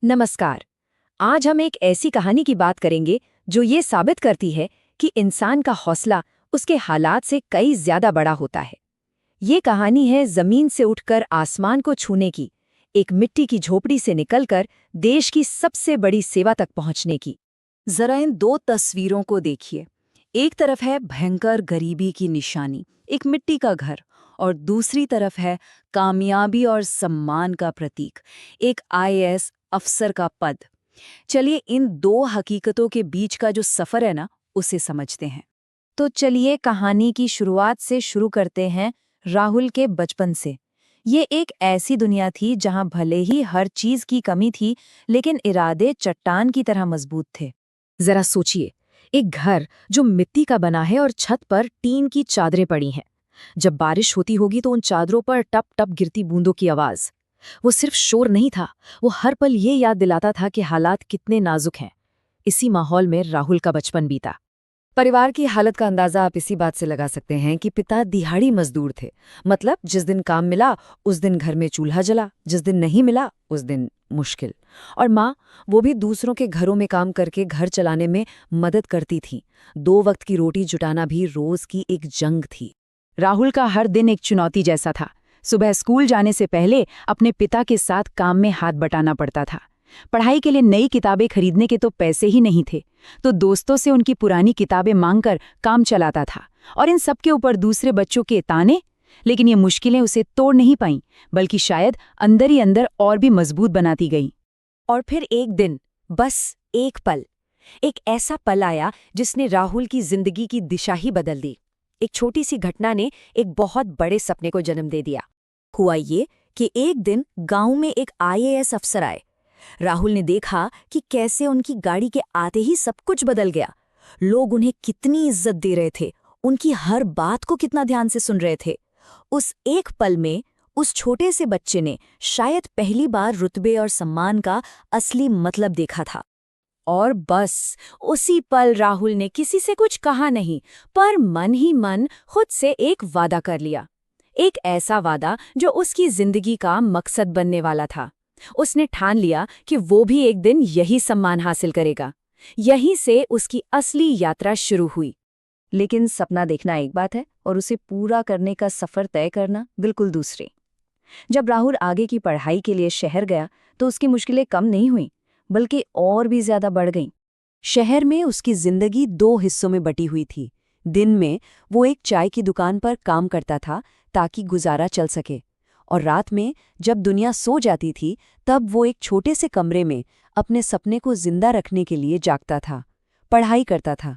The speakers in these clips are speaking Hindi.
नमस्कार। आज हम एक ऐसी कहानी की बात करेंगे जो ये साबित करती है कि इंसान का हौसला उसके हालात से कई ज्यादा बड़ा होता है। ये कहानी है जमीन से उठकर आसमान को छूने की, एक मिट्टी की झोपड़ी से निकलकर देश की सबसे बड़ी सेवा तक पहुंचने की। जरा इन दो तस्वीरों को देखिए। एक तरफ है भयंकर गरीबी की निशानी, एक मिट्टी का घर, और दूसरी तरफ है कामयाबी और सम्मान का प्रतीक, एक आईएएस अफसर का पद। चलिए इन दो हकीकतों के बीच का जो सफर है ना, उसे समझते हैं। तो चलिए कहानी की शुरुआत से शुरू करते हैं, राहुल के बचपन से। ये एक ऐसी दुनिया थी जहां भले ही हर चीज की कमी थी, लेकिन इरादे चट्टान की तरह मजबूत थे। जरा सोचिए, एक घर जो मिट्टी का बना है और छत पर टीन की चादरें पड़ी हैं। जब बारिश होती होगी तो उन चादरों पर टप टप गिरती बूंदों की आवाज। वो सिर्फ शोर नहीं था, वो हर पल ये याद दिलाता था कि हालात कितने नाजुक हैं। इसी माहौल में राहुल का बचपन बीता। परिवार की हालत का अंदाजा आप इसी बात से लगा सकते हैं कि पिता दिहाड़ी मजदूर थे। मतलब जिस दिन काम मिला उस दिन घर में चूल्हा जला, जिस दिन नहीं मिला उस दिन मुश्किल। और माँ, वो भी दूसरों के घरों में काम करके घर चलाने में मदद करती थी। 2 वक्त की रोटी जुटाना भी रोज की एक जंग थी। राहुल का हर दिन एक चुनौती जैसा था। सुबह स्कूल जाने से पहले अपने पिता के साथ काम में हाथ बटाना पड़ता था। पढ़ाई के लिए नई किताबें खरीदने के तो पैसे ही नहीं थे, तो दोस्तों से उनकी पुरानी किताबें मांगकर काम चलाता था। और इन सब के ऊपर दूसरे बच्चों के ताने। लेकिन ये मुश्किलें उसे तोड़ नहीं पाईं, बल्कि शायद अंदर ही अंदर और भी मजबूत बनाती गईं। और फिर एक दिन, बस एक पल, एक ऐसा पल आया जिसने राहुल की जिंदगी की दिशा ही बदल दी। एक छोटी सी घटना ने एक बहुत बड़े सपने को जन्म दे दिया। हुआ ये कि एक दिन गांव में एक आईएएस अफसर आए। राहुल ने देखा कि कैसे उनकी गाड़ी के आते ही सब कुछ बदल गया। लोग उन्हें कितनी इज्जत दे रहे थे, उनकी हर बात को कितना ध्यान से सुन रहे थे। उस एक पल में उस छोटे से बच्चे ने शायद पहली बार रुतबे और सम्मान का असली मतलब देखा था। और बस उसी पल राहुल ने किसी से कुछ कहा नहीं, पर मन ही मन खुद से एक वादा कर लिया। एक ऐसा वादा जो उसकी जिंदगी का मकसद बनने वाला था। उसने ठान लिया कि वो भी एक दिन यही सम्मान हासिल करेगा। यहीं से उसकी असली यात्रा शुरू हुई। लेकिन सपना देखना एक बात है और उसे पूरा करने का सफर तय करना बिल्कुल दूसरी। जब राहुल आगे की पढ़ाई के लिए शहर गया तो उसकी मुश्किलें कम नहीं हुईं, बल्कि और भी ज्यादा बढ़ गईं। शहर में उसकी जिंदगी 2 हिस्सों में बटी हुई थी। दिन में वो एक चाय की दुकान पर काम करता था ताकि गुजारा चल सके, और रात में जब दुनिया सो जाती थी तब वो एक छोटे से कमरे में अपने सपने को जिंदा रखने के लिए जागता था, पढ़ाई करता था।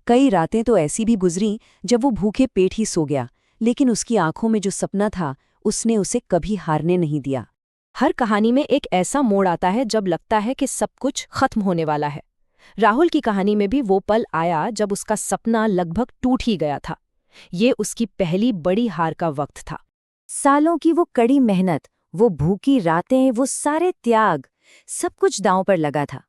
कई रातें तो ऐसी भी गुजरीं जब वो भूखे पेट ही सो गया, लेकिन उसकी आंखों में जो सपना था उसने उसे कभी हारने नहीं दिया। हर कहानी में एक ऐसा मोड़ आता है जब लगता है कि सब कुछ खत्म होने वाला है। राहुल की कहानी में भी वो पल आया जब उसका सपना लगभग टूट ही गया था। ये उसकी पहली बड़ी हार का वक्त था। सालों की वो कड़ी मेहनत, वो भूखी रातें, वो सारे त्याग, सब कुछ दांव पर लगा था।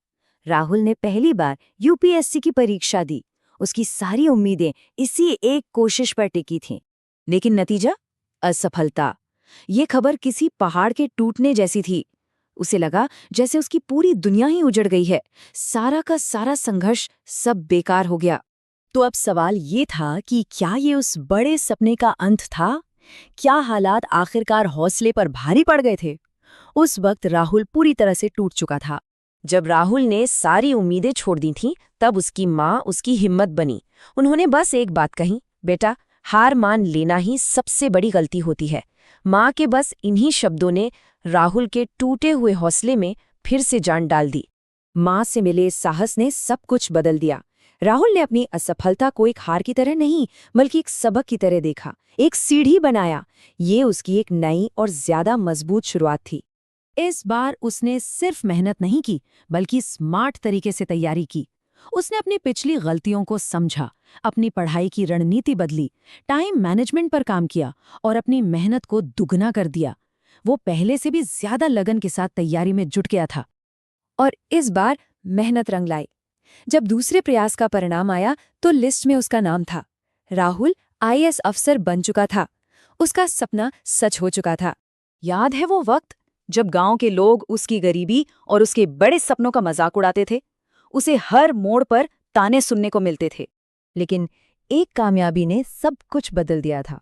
राहुल ने पहली बार यूपीएससी की परीक्षा दी। उसकी सारी उम्मीदें इसी एक कोशिश पर टिकी थीं। लेकिन नतीजा? असफलता। ये खबर किसी पहाड़ के टूटने जैसी थी। उसे लगा जैसे उसकी पूरी दुनिया ही उजड़ गई है। सारा का सारा संघर्ष सब बेकार हो गया। तो अब सवाल ये था कि क्या ये उस बड़े सपने का अंत था? क्या हालात आखिरकार हौसले पर भारी पड़ गए थे? उस वक्त राहुल पूरी तरह से टूट चुका था। जब राहुल ने सारी उम्मीदें छोड़ दी थीं, तब उसकी माँ उसकी हिम्मत बनी। उन्होंने बस एक बात कही, बेटा, हार मान लेना ही सबसे बड़ी गलती होती है। माँ के बस इन्हीं शब्दों ने राहुल के टूटे हुए हौसले में फिर से जान डाल दी। माँ से मिले साहस ने सब कुछ बदल दिया। राहुल ने अपनी असफलता को एक हार की तरह नहीं, बल्कि एक सबक की तरह देखा, एक सीढ़ी बनाया। ये उसकी एक नई और ज्यादा मजबूत शुरुआत थी। इस बार उसने सिर्फ मेहनत नहीं की, बल्कि स्मार्ट तरीके से तैयारी की। उसने अपनी पिछली गलतियों को समझा, अपनी पढ़ाई की रणनीति बदली, टाइम मैनेजमेंट पर काम किया और अपनी मेहनत को दुगना कर दिया। वो पहले से भी ज्यादा लगन के साथ तैयारी में जुट गया था। और इस बार मेहनत रंग लाई। जब दूसरे प्रयास का परिणाम आया तो लिस्ट में उसका नाम था। राहुल आईएएस अफसर बन चुका था। उसका सपना सच हो चुका था। याद है वो वक्त जब गांव के लोग उसकी गरीबी और उसके बड़े सपनों का मजाक उड़ाते थे, उसे हर मोड़ पर ताने सुनने को मिलते थे। लेकिन एक कामयाबी ने सब कुछ बदल दिया था।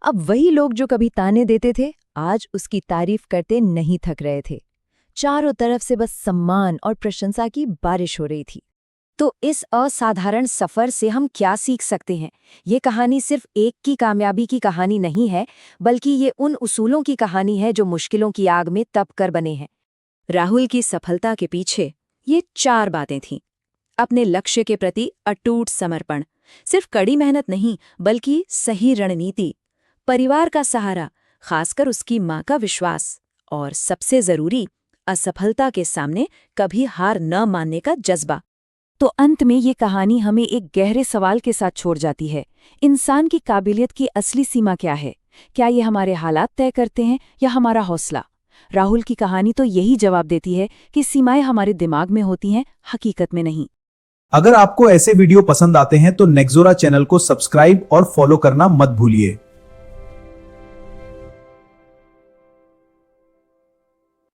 अब वही लोग जो कभी ताने देते थे, आज उसकी तारीफ करते नहीं थक रहे थे। चारों तरफ से बस सम्मान और प्रशंसा की बारिश हो रही थी। तो इस असाधारण सफर से हम क्या सीख सकते हैं? ये कहानी सिर्फ एक की कामयाबी की कहानी नहीं है, बल्कि ये उन उसूलों की कहानी है जो मुश्किलों की आग में तप कर बने हैं। राहुल की सफलता के पीछे ये 4 बातें थीं। अपने लक्ष्य के प्रति अटूट समर्पण, सिर्फ कड़ी मेहनत नहीं बल्कि सही रणनीति, परिवार का सहारा, खासकर उसकी माँ का विश्वास, और सबसे जरूरी, असफलता के सामने कभी हार न मानने का जज्बा। तो अंत में ये कहानी हमें एक गहरे सवाल के साथ छोड़ जाती है। इंसान की काबिलियत की असली सीमा क्या है? क्या ये हमारे हालात तय करते हैं या हमारा हौसला? राहुल की कहानी तो यही जवाब देती है कि सीमाएं हमारे दिमाग में होती हैं, हकीकत में नहीं। अगर आपको ऐसे वीडियो पसंद आते हैं तो नेक्सोरा चैनल को सब्सक्राइब और फॉलो करना मत भूलिए।